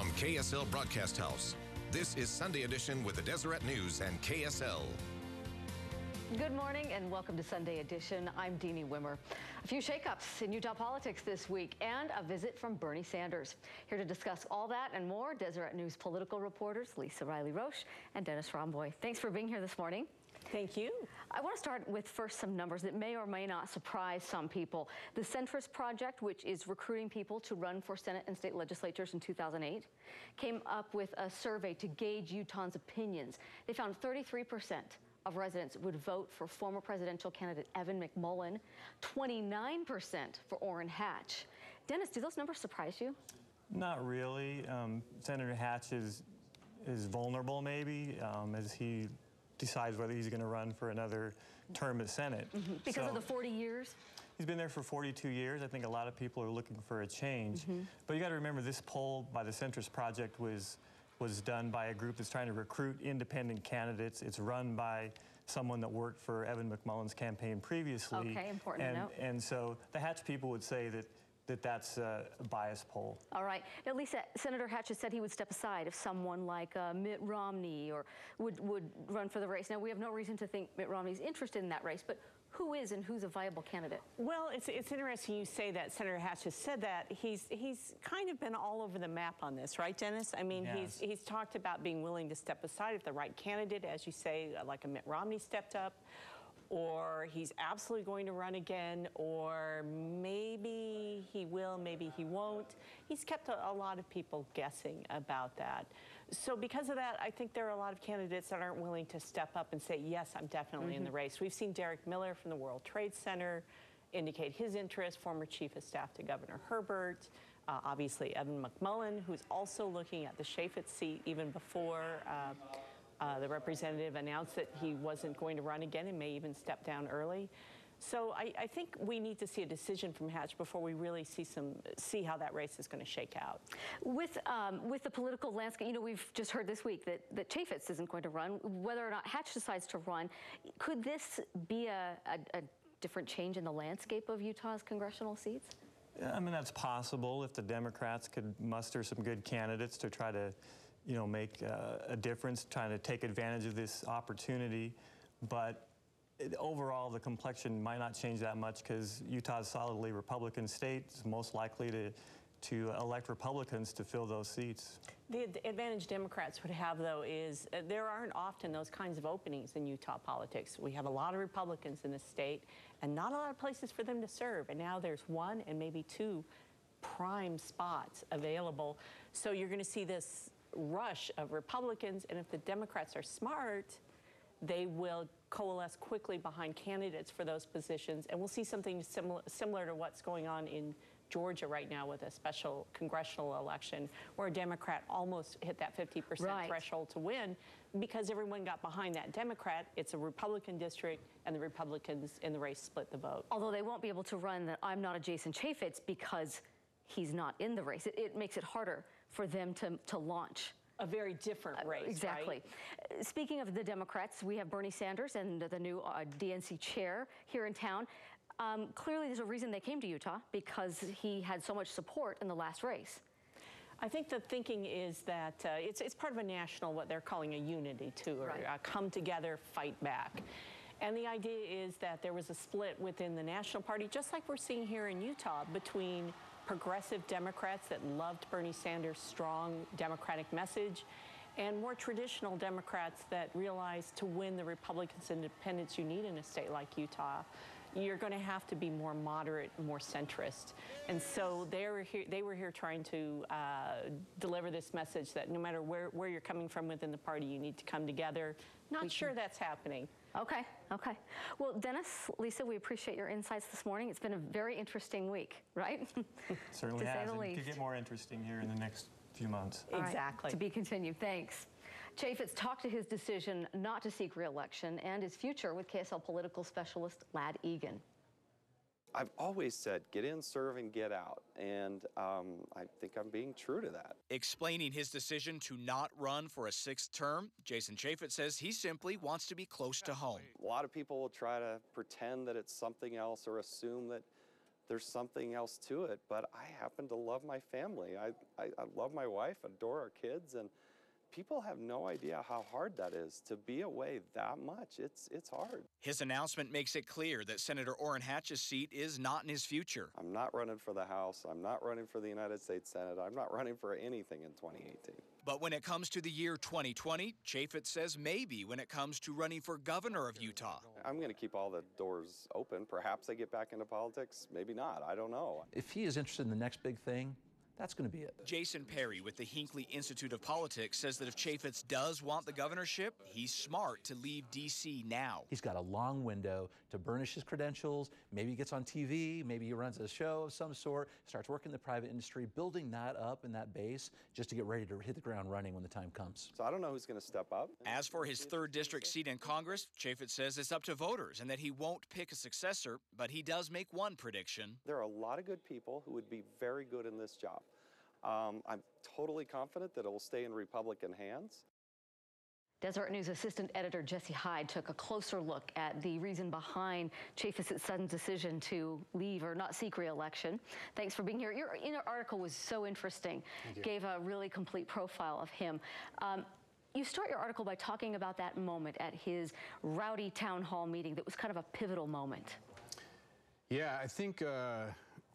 From KSL Broadcast House, this is Sunday Edition with the Deseret News and KSL. Good morning and welcome to Sunday Edition. I'm Deanie Wimmer. A few shakeups in Utah politics this week and a visit from Bernie Sanders. Here to discuss all that and more, Deseret News political reporters Lisa Riley Roche and Dennis Romboy. Thanks for being here this morning. Thank you. I want to start with first some numbers that may or may not surprise some people. The Centrist Project, which is recruiting people to run for Senate and state legislatures in 2008, came up with a survey to gauge Utahns' opinions. They found 33% of residents would vote for former presidential candidate Evan McMullin, 29% for Orrin Hatch. Dennis, do those numbers surprise you? Not really. Senator Hatch is vulnerable maybe as he decides whether he's going to run for another term at Senate. Because of the 40 years? He's been there for 42 years. I think a lot of people are looking for a change. But you got to remember, this poll by the Centrist Project was done by a group that's trying to recruit independent candidates. It's run by someone that worked for Evan McMullin's campaign previously. Okay, important to note. And so the Hatch people would say that's a biased poll. All right. Now, Lisa, Senator Hatch has said he would step aside if someone like Mitt Romney or would run for the race. Now, we have no reason to think Mitt Romney's interested in that race, but who is and who's a viable candidate? Well, it's interesting you say that Senator Hatch has said that. He's kind of been all over the map on this, right, Dennis? I mean, yes. he's talked about being willing to step aside if the right candidate, as you say, like a Mitt Romney stepped up, or he's absolutely going to run again, or maybe he will, maybe he won't. He's kept a lot of people guessing about that. So because of that, I think there are a lot of candidates that aren't willing to step up and say, yes, I'm definitely in the race. We've seen Derek Miller from the World Trade Center indicate his interest, former chief of staff to Governor Herbert. Obviously, Evan McMullin, who's also looking at the Chaffetz seat even before the representative announced that he wasn't going to run again and may even step down early. So I think we need to see a decision from Hatch before we really see how that race is going to shake out. With the political landscape, you know, we've just heard this week that Chaffetz isn't going to run. Whether or not Hatch decides to run, could this be a different change in the landscape of Utah's congressional seats? I mean, that's possible if the Democrats could muster some good candidates to try to, you know, make a difference, trying to take advantage of this opportunity. But overall, the complexion might not change that much because Utah's a solidly Republican state. It's most likely to elect Republicans to fill those seats. The advantage Democrats would have, though, is there aren't often those kinds of openings in Utah politics. We have a lot of Republicans in this state and not a lot of places for them to serve. And now there's one and maybe two prime spots available. So you're going to see this rush of Republicans, and if the Democrats are smart, they will coalesce quickly behind candidates for those positions, and we'll see something similar to what's going on in Georgia right now with a special congressional election where a Democrat almost hit that 50% threshold to win because everyone got behind that Democrat. It's a Republican district, and the Republicans in the race split the vote. Although they won't be able to run the I'm not a Jason Chaffetz because he's not in the race. It makes it harder for them to launch a very different race. Exactly. Right? Speaking of the Democrats, we have Bernie Sanders and the new DNC chair here in town. Clearly, there's a reason they came to Utah, because he had so much support in the last race. I think the thinking is that it's part of a national, what they're calling a unity tour, come together, fight back. And the idea is that there was a split within the national party, just like we're seeing here in Utah, between progressive Democrats that loved Bernie Sanders' strong Democratic message and more traditional Democrats that realized to win the Republicans' independence you need in a state like Utah, you're going to have to be more moderate, more centrist. And so they were here trying to deliver this message that no matter where you're coming from within the party, you need to come together. Not sure that's happening. Okay, okay. Well, Dennis, Lisa, we appreciate your insights this morning. It's been a very interesting week, right? Certainly to has. say the least. It could get more interesting here in the next few months. Exactly. Right, to be continued. Thanks. Chaffetz talked to his decision not to seek re-election and his future with KSL political specialist Lad Egan. I've always said, get in, serve, and get out. And I think I'm being true to that. Explaining his decision to not run for a sixth term, Jason Chaffetz says he simply wants to be close to home. A lot of people will try to pretend that it's something else or assume that there's something else to it, but I happen to love my family. I love my wife, adore our kids, and people have no idea how hard that is to be away that much. It's hard. His announcement makes it clear that Senator Orrin Hatch's seat is not in his future. I'm not running for the House. I'm not running for the United States Senate. I'm not running for anything in 2018. But when it comes to the year 2020, Chaffetz says maybe when it comes to running for governor of Utah. I'm going to keep all the doors open. Perhaps I get back into politics. Maybe not. I don't know. If he is interested in the next big thing, that's going to be it. Jason Perry with the Hinckley Institute of Politics says that if Chaffetz does want the governorship, he's smart to leave D.C. now. He's got a long window to burnish his credentials. Maybe he gets on TV. Maybe he runs a show of some sort, starts working in the private industry, building that up in that base just to get ready to hit the ground running when the time comes. So I don't know who's going to step up. As for his 3rd district seat in Congress, Chaffetz says it's up to voters and that he won't pick a successor, but he does make one prediction. There are a lot of good people who would be very good in this job. I'm totally confident that it will stay in Republican hands. Deseret News assistant editor Jesse Hyde took a closer look at the reason behind Chaffetz's sudden decision to leave or not seek re-election. Thanks for being here. Your article was so interesting. Gave a really complete profile of him. You start your article by talking about that moment at his rowdy town hall meeting that was kind of a pivotal moment. Yeah, I think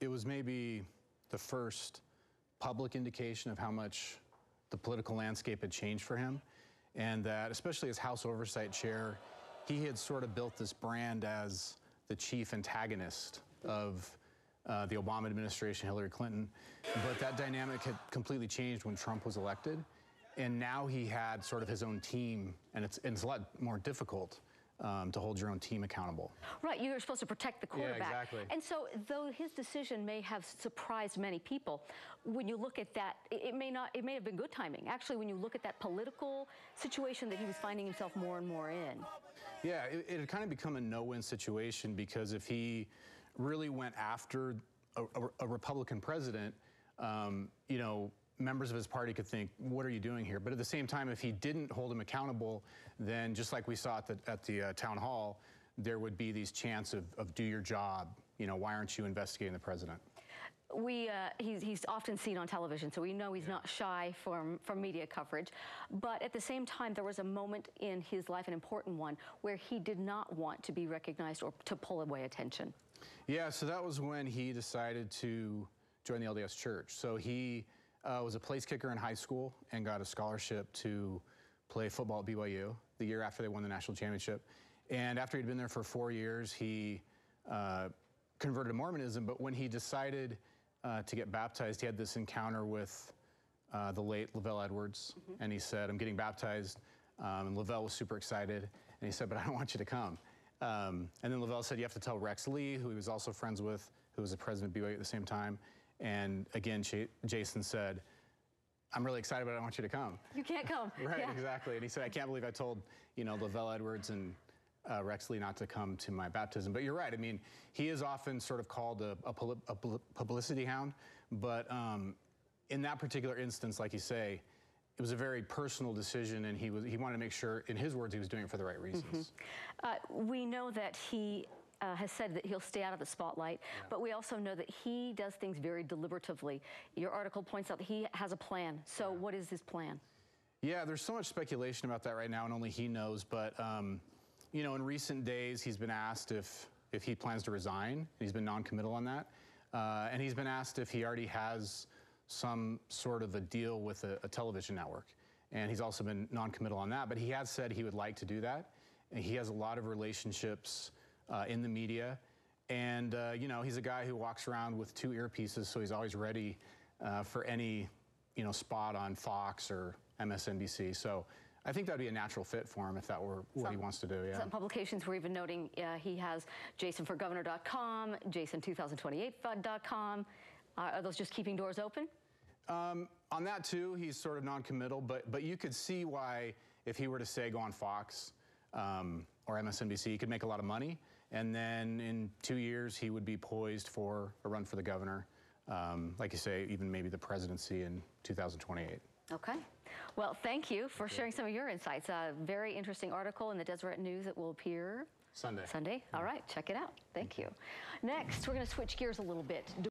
it was maybe the first public indication of how much the political landscape had changed for him, and that especially as House Oversight Chair, he had sort of built this brand as the chief antagonist of the Obama administration, Hillary Clinton, but that dynamic had completely changed when Trump was elected, and now he had sort of his own team, and it's a lot more difficult to hold your own team accountable. Right, you're supposed to protect the quarterback. Yeah, exactly. And so, though his decision may have surprised many people, when you look at that, it may have been good timing. Actually, when you look at that political situation that he was finding himself more and more in. Yeah, it had kind of become a no-win situation, because if he really went after a Republican president, you know, members of his party could think, what are you doing here? But at the same time, if he didn't hold him accountable, then just like we saw at the town hall, there would be these chants of do your job. You know, why aren't you investigating the president? He's often seen on television, so we know he's not shy from media coverage. But at the same time, there was a moment in his life, an important one, where he did not want to be recognized or to pull away attention. Yeah, so that was when he decided to join the LDS Church. So he was a place kicker in high school and got a scholarship to play football at BYU the year after they won the national championship. And after he'd been there for 4 years, he converted to Mormonism. But when he decided to get baptized, he had this encounter with the late Lavelle Edwards. And he said, I'm getting baptized. And Lavelle was super excited. And he said, but I don't want you to come. And then Lavelle said, you have to tell Rex Lee, who he was also friends with, who was the president of BYU at the same time. And again, Jason said, I'm really excited, but I don't want you to come. You can't come. Right, yeah. Exactly. And he said, I can't believe I told, you know, Lavelle Edwards and Rex Lee not to come to my baptism. But you're right. I mean, he is often sort of called a publicity hound. But in that particular instance, like you say, it was a very personal decision, and he wanted to make sure, in his words, he was doing it for the right reasons. We know that he has said that he'll stay out of the spotlight, but we also know that he does things very deliberatively. Your article points out that he has a plan. So what is his plan? Yeah, there's so much speculation about that right now, and only he knows. But, you know, in recent days, he's been asked if he plans to resign. He's been non-committal on that. And he's been asked if he already has some sort of a deal with a television network. And he's also been non-committal on that. But he has said he would like to do that. And he has a lot of relationships in the media. And, you know, he's a guy who walks around with 2 earpieces, so he's always ready for any, you know, spot on Fox or MSNBC. So I think that would be a natural fit for him if that were what he wants to do, yeah. Some publications were even noting he has jasonforgovernor.com, jason2028.com. Are those just keeping doors open? On that, too, he's sort of non-committal, but you could see why, if he were to, say, go on Fox or MSNBC, he could make a lot of money. And then in 2 years, he would be poised for a run for the governor. Like you say, even maybe the presidency in 2028. Okay. Well, thank you for sharing some of your insights. A very interesting article in the Deseret News that will appear Sunday. Sunday. All right, check it out. Thank you. Next, we're going to switch gears a little bit.